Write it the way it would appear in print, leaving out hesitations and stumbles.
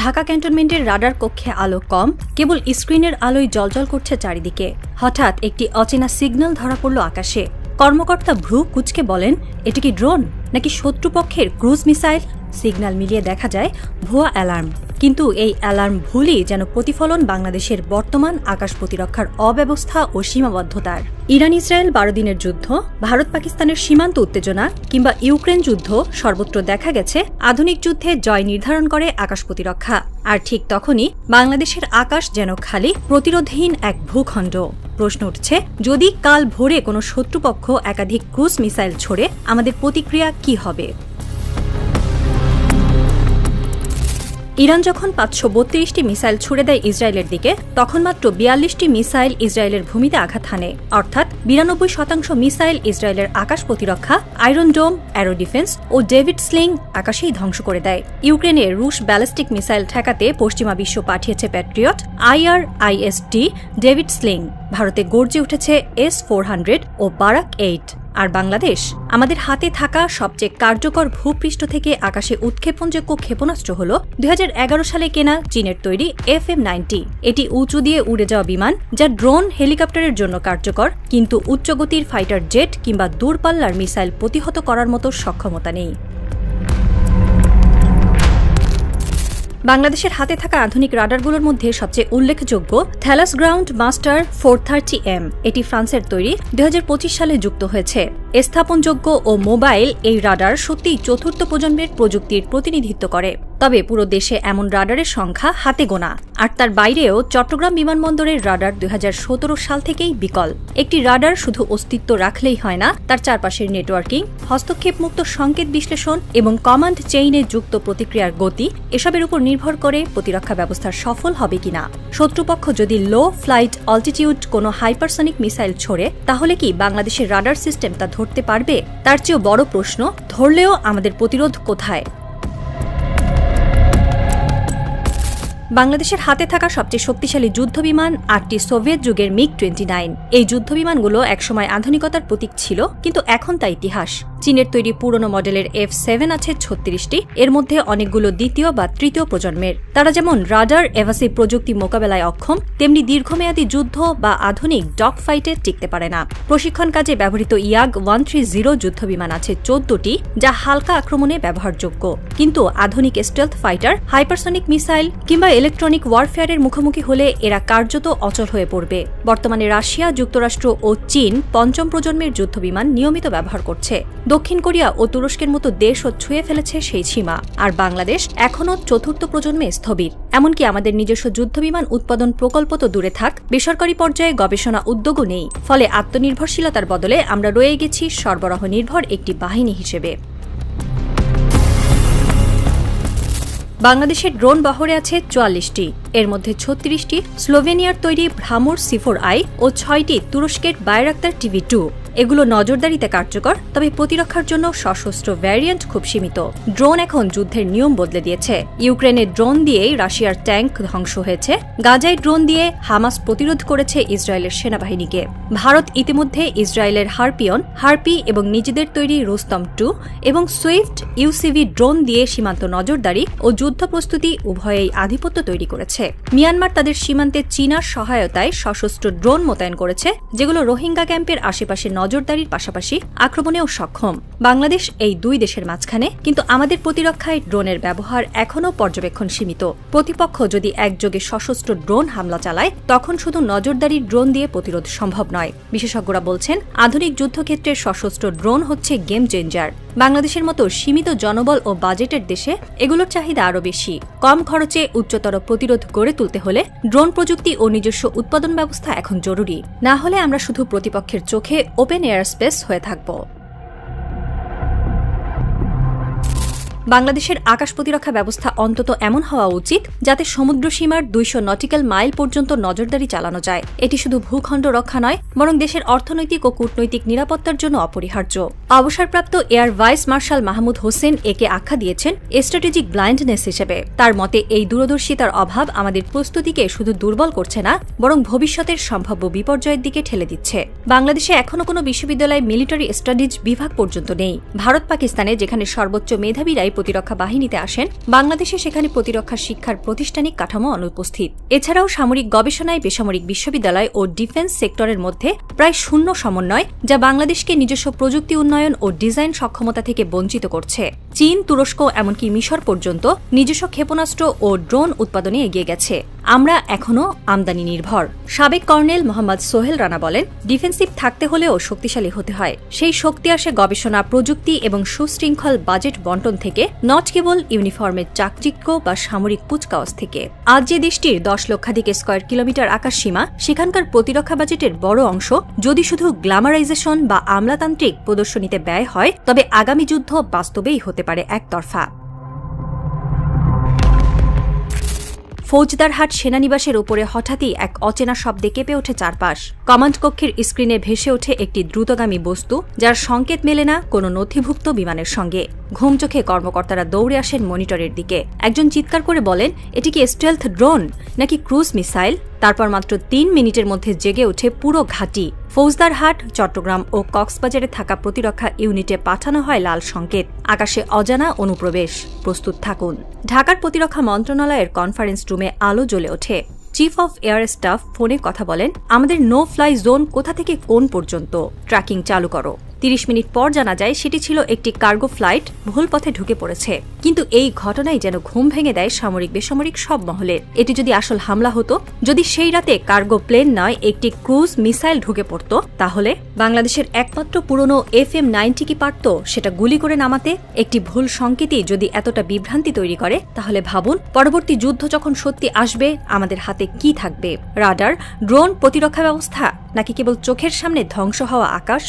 ঢাকা ক্যান্টনমেন্টের রাডার কক্ষে আলো কম, কেবল স্ক্রিনের আলোয় জ্বলজ্বল করছে চারিদিকে। হঠাৎ একটি অচেনা সিগন্যাল ধরা পড়ল আকাশে। কর্মকর্তা ভ্রু কুঁচকে বলেন, এটা কি ড্রোন নাকি শত্রুপক্ষের ক্রুজ মিসাইল? সিগন্যাল মিলিয়ে দেখা যায় ভুয়া অ্যালার্ম। কিন্তু এই অ্যালার্ম ভুলই যেন প্রতিফলন বাংলাদেশের বর্তমান আকাশ প্রতিরক্ষার অব্যবস্থা ও সীমাবদ্ধতার। ইরান ইসরায়েল ১২ দিনের যুদ্ধ, ভারত পাকিস্তানের সীমান্ত উত্তেজনা কিংবা ইউক্রেন যুদ্ধ, সর্বত্র দেখা গেছে আধুনিক যুদ্ধে জয় নির্ধারণ করে আকাশ প্রতিরক্ষা। আর ঠিক তখনই বাংলাদেশের আকাশ যেন খালি, প্রতিরোধহীন এক ভূখণ্ড। প্রশ্ন উঠছে, যদি কাল ভোরে কোনো শত্রুপক্ষ একাধিক ক্রুজ মিসাইল ছোড়ে, আমাদের প্রতিক্রিয়া কি হবে? ইরান যখন ৫৩২টি মিসাইল ছুড়ে দেয় ইসরায়েলের দিকে, তখন মাত্র ৪২টি মিসাইল ইসরায়েলের ভূমিতে আঘাত হানে। অর্থাৎ ৯২% মিসাইল ইসরায়েলের আকাশ প্রতিরক্ষা, আয়রন ডোম, অ্যারো ডিফেন্স ও ডেভিড স্লিং আকাশেই ধ্বংস করে দেয়। ইউক্রেনে রুশ ব্যালিস্টিক মিসাইল ঠেকাতে পশ্চিমা বিশ্ব পাঠিয়েছে প্যাট্রিয়ট, IRIS-T, ডেভিড স্লিং। ভারতে গর্জে উঠেছে S-400 ও বারাক-8। আর বাংলাদেশ, আমাদের হাতে থাকা সবচেয়ে কার্যকর ভূপৃষ্ঠ থেকে আকাশে উৎক্ষেপণযোগ্য ক্ষেপণাস্ত্র হল ২০১১ সালে কেনা চীনের তৈরি FM-90। এটি উঁচু দিয়ে উড়ে যাওয়া বিমান, যা ড্রোন, হেলিকপ্টারের জন্য কার্যকর, কিন্তু উচ্চগতির ফাইটার জেট কিংবা দূরপাল্লার মিসাইল প্রতিহত করার মতো সক্ষমতা নেই। বাংলাদেশের হাতে থাকা আধুনিক রাডারগুলোর মধ্যে সবচেয়ে উল্লেখযোগ্য থ্যালাস গ্রাউন্ড মাস্টার 430M। এটি ফ্রান্সের তৈরি, ২০২৫ সালে যুক্ত হয়েছে। স্থাপনযোগ্য ও মোবাইল এই রাডার সত্যিই চতুর্থ প্রজন্মের প্রযুক্তির প্রতিনিধিত্ব করে। তবে পুরো দেশে এমন রাডারের সংখ্যা হাতে গোনা। আর তার বাইরেও চট্টগ্রাম বিমানবন্দরের রাডার ২০১৭ সাল থেকেই বিকল। একটি রাডার শুধু অস্তিত্ব রাখলেই হয় না, তার চারপাশের নেটওয়ার্কিং, হস্তক্ষেপমুক্ত সংকেত বিশ্লেষণ এবং কমান্ড চেইনে যুক্ত প্রতিক্রিয়ার গতি, এসবের উপর নির্ভর করে প্রতিরক্ষা ব্যবস্থা সফল হবে কিনা। শত্রুপক্ষ যদি লো ফ্লাইট অল্টিটিউড কোনো হাইপারসনিক মিসাইল ছোড়ে, তাহলে কি বাংলাদেশের রাডার সিস্টেম তা ধরতে পারবে? তার চেয়েও বড় প্রশ্ন, ধরলেও আমাদের প্রতিরোধ কোথায়? বাংলাদেশের হাতে থাকা সবচেয়ে শক্তিশালী যুদ্ধবিমান ৮টি সোভিয়েত যুগের MiG-29। এই যুদ্ধবিমানগুলো একসময় আধুনিকতার প্রতীক ছিল, কিন্তু এখন তা ইতিহাস। চীনের তৈরি পুরনো মডেলের F-7 আছে ৩৬টি, এর মধ্যে অনেকগুলো দ্বিতীয় বা তৃতীয় প্রজন্মের। তারা যেমন রাডার এভাসিভ প্রযুক্তি মোকাবেলায় অক্ষম, তেমনি দীর্ঘমেয়াদী যুদ্ধ বা আধুনিক ডগ ফাইটে টিকতে পারে না। প্রশিক্ষণ কাজে ব্যবহৃত ইয়াগ-130 যুদ্ধবিমান আছে ১৪টি, যা হালকা আক্রমণে ব্যবহারযোগ্য। কিন্তু আধুনিক স্টেলথ ফাইটার, হাইপারসনিক মিসাইল কিংবা ইলেকট্রনিক ওয়ারফেয়ারের মুখোমুখি হলে এরা কার্যত অচল হয়ে পড়বে। বর্তমানে রাশিয়া, যুক্তরাষ্ট্র ও চীন পঞ্চম প্রজন্মের যুদ্ধবিমান নিয়মিত ব্যবহার করছে। দক্ষিণ কোরিয়া ও তুরস্কের মতো দেশও ছুঁয়ে ফেলেছে সেই সীমা। আর বাংলাদেশ এখনও চতুর্থ প্রজন্মে স্থবির। এমনকি আমাদের নিজস্ব যুদ্ধবিমান উৎপাদন প্রকল্প তো দূরে থাক, বেসরকারি পর্যায়ে গবেষণা উদ্যোগও নেই। ফলে আত্মনির্ভরশীলতার বদলে আমরা রয়ে গেছি সরবরাহ নির্ভর একটি বাহিনী হিসেবে। বাংলাদেশের ড্রোন বহরে আছে ৪৪টি, এর মধ্যে ৩৬টি স্লোভেনিয়ার তৈরি ভ্রামোর C4I ও ৬টি তুরস্কের বায়রাক্তার TV-2। এগুলো নজরদারিতে কার্যকর, তবে প্রতিরক্ষার জন্য সশস্ত্র ভ্যারিয়েন্ট খুব সীমিত। ড্রোন এখন যুদ্ধের নিয়ম বদলে দিয়েছে। ইউক্রেনের ড্রোন দিয়েই রাশিয়ার ট্যাঙ্ক ধ্বংস হয়েছে, গাজায় ড্রোন দিয়ে হামাস প্রতিরোধ করেছে ইসরায়েলের সেনাবাহিনীকে। ভারত ইতিমধ্যে ইসরায়েলের হার্পি এবং নিজেদের তৈরি রুস্তম-2 এবং সুইফট UCV ড্রোন দিয়ে সীমান্ত নজরদারি ও যুদ্ধ প্রস্তুতি উভয়েই আধিপত্য তৈরি করেছে। মিয়ানমার তাদের সীমান্তে চীনার সহায়তায় সশস্ত্র ড্রোন মোতায়েন করেছে, যেগুলো রোহিঙ্গা ক্যাম্পের আশেপাশে নজরদারির পাশাপাশি আক্রমণেও সক্ষম। বাংলাদেশ এই দুই দেশের মাঝখানে, কিন্তু আমাদের প্রতিরক্ষায় ড্রোনের ব্যবহার এখনও পর্যবেক্ষণ সীমিত। প্রতিপক্ষ যদি একযোগে সশস্ত্র ড্রোন হামলা চালায়, তখন শুধু নজরদারির ড্রোন দিয়ে প্রতিরোধ সম্ভব নয়। বিশেষজ্ঞরা বলছেন, আধুনিক যুদ্ধক্ষেত্রে সশস্ত্র ড্রোন হচ্ছে গেম চেঞ্জার। বাংলাদেশের মতো সীমিত জনবল ও বাজেটের দেশে এগুলোর চাহিদা আরও বেশি। কম খরচে উচ্চতর প্রতিরোধ গড়ে তুলতে হলে ড্রোন প্রযুক্তি ও নিজস্ব উৎপাদন ব্যবস্থা এখন জরুরি। না হলে আমরা শুধু প্রতিপক্ষের চোখে ওপেন এয়ার স্পেস হয়ে থাকব। বাংলাদেশের আকাশ প্রতিরক্ষা ব্যবস্থা অন্তত এমন হওয়া উচিত যাতে সমুদ্র সীমার ২০০ নটিক্যাল মাইল পর্যন্ত নজরদারি চালানো যায়। এটি শুধু ভূখণ্ড রক্ষা নয়, বরং দেশের অর্থনৈতিক ও কূটনৈতিক নিরাপত্তার জন্য অপরিহার্য। অবসরপ্রাপ্ত air vice marshal Mahmud Hossain একে আখ্যা দিয়েছেন স্ট্র্যাটেজিক ব্লাইন্ডনেস হিসেবে। তার মতে, এই দূরদর্শিতার অভাব আমাদের প্রস্তুতিকে শুধু দুর্বল করছে না, বরং ভবিষ্যতের সম্ভাব্য বিপর্যয়ের দিকে ঠেলে দিচ্ছে। বাংলাদেশে এখনও কোনো বিশ্ববিদ্যালয়ে মিলিটারি স্টাডিজ বিভাগ পর্যন্ত নেই। ভারত পাকিস্তানে যেখানে সর্বোচ্চ মেধাবীরাই প্রতিরক্ষা বাহিনীতে আসেন, বাংলাদেশে সেখানে প্রতিরক্ষা শিক্ষার প্রাতিষ্ঠানিক কাঠামো অনুপস্থিত। এছাড়াও সামরিক গবেষণায় বেসামরিক বিশ্ববিদ্যালয় ও ডিফেন্স সেক্টরের মধ্যে প্রায় শূন্য সমন্বয়, যা বাংলাদেশকে নিজস্ব প্রযুক্তি উন্নয়ন ও ডিজাইন সক্ষমতা থেকে বঞ্চিত করছে। চীন, তুরস্ক এমনকি মিশর পর্যন্ত নিজস্ব ক্ষেপণাস্ত্র ও ড্রোন উৎপাদনে এগিয়ে গেছে। আমরা এখনও আমদানি নির্ভর। সাবেক কর্নেল মোহাম্মদ সোহেল রানা বলেন, ডিফেন্সিভ থাকতে হলেও শক্তিশালী হতে হয়। সেই শক্তি আসে গবেষণা, প্রযুক্তি এবং সুশৃঙ্খল বাজেট বন্টন থেকে, নট কেবল ইউনিফর্মের চাকচিক্য বা সামরিক কুচকাওয়াজ থেকে। আজ যে দেশটির 10 লক্ষাধিক স্কয়ার কিলোমিটার আকাশ সীমা, সেখানকার প্রতিরক্ষা বাজেটের বড় অংশ যদি শুধু গ্ল্যামারাইজেশন বা আমলাতান্ত্রিক প্রদর্শনীতে ব্যয় হয়, তবে আগামী যুদ্ধ বাস্তবেই হতে পারে একতরফা। ফৌজদারহাট সেনানিবাসের উপরে হঠাৎই এক অচেনা শব্দে কেঁপে ওঠে চারপাশ। কমান্ড কক্ষের স্ক্রিনে ভেসে ওঠে একটি দ্রুতগামী বস্তু, যার সংকেত মেলে না কোনো নথিভুক্ত বিমানের সঙ্গে। ঘুম চোখে কর্মকর্তারা দৌড়ে আসেন মনিটরের দিকে। একজন চিৎকার করে বলেন, এটি কি স্টেলথ ড্রোন নাকি ক্রুজ মিসাইল? তারপর মাত্র 3 মিনিটের মধ্যে জেগে ওঠে পুরো ঘাঁটি। ফৌজদারহাট, চট্টগ্রাম ও কক্সবাজারে থাকা প্রতিরক্ষা ইউনিটে পাঠানো হয় লাল সংকেত, আকাশে অজানা অনুপ্রবেশ, প্রস্তুত থাকুন। ঢাকার প্রতিরক্ষা মন্ত্রণালয়ের কনফারেন্স রুমে আলো জ্বলে ওঠে। চিফ অফ এয়ার স্টাফ ফোনে কথা বলেন, আমাদের নো ফ্লাই জোন কোথা থেকে কোন পর্যন্ত, ট্র্যাকিং চালু করো। 30 মিনিট পর জানা যায় সেটি ছিল একটি কার্গো ফ্লাইট, ভুল পথে ঢুকে পড়েছে। কিন্তু এই ঘটনাই যেন ঘুম ভেঙে দেয় সামরিক বেসামরিক সব মহলের। এটি যদি আসল হামলা হতো, যদি সেই রাতে কার্গো প্লেন নয় একটি ক্রুজ মিসাইল ঢুকে পড়ত, তাহলে বাংলাদেশের একমাত্র পুরনো FM-90 কি পারত সেটা গুলি করে নামাতে? একটি ভুল সংকেতই যদি এতটা বিভ্রান্তি তৈরি করে, তাহলে ভাবুন পরবর্তী যুদ্ধ যখন সত্যি আসবে, আমাদের হাতে কি থাকবে? রাডার, ড্রোন, প্রতিরক্ষা ব্যবস্থা, নাকি কেবল চোখের সামনে ধ্বংস হওয়া আকাশ?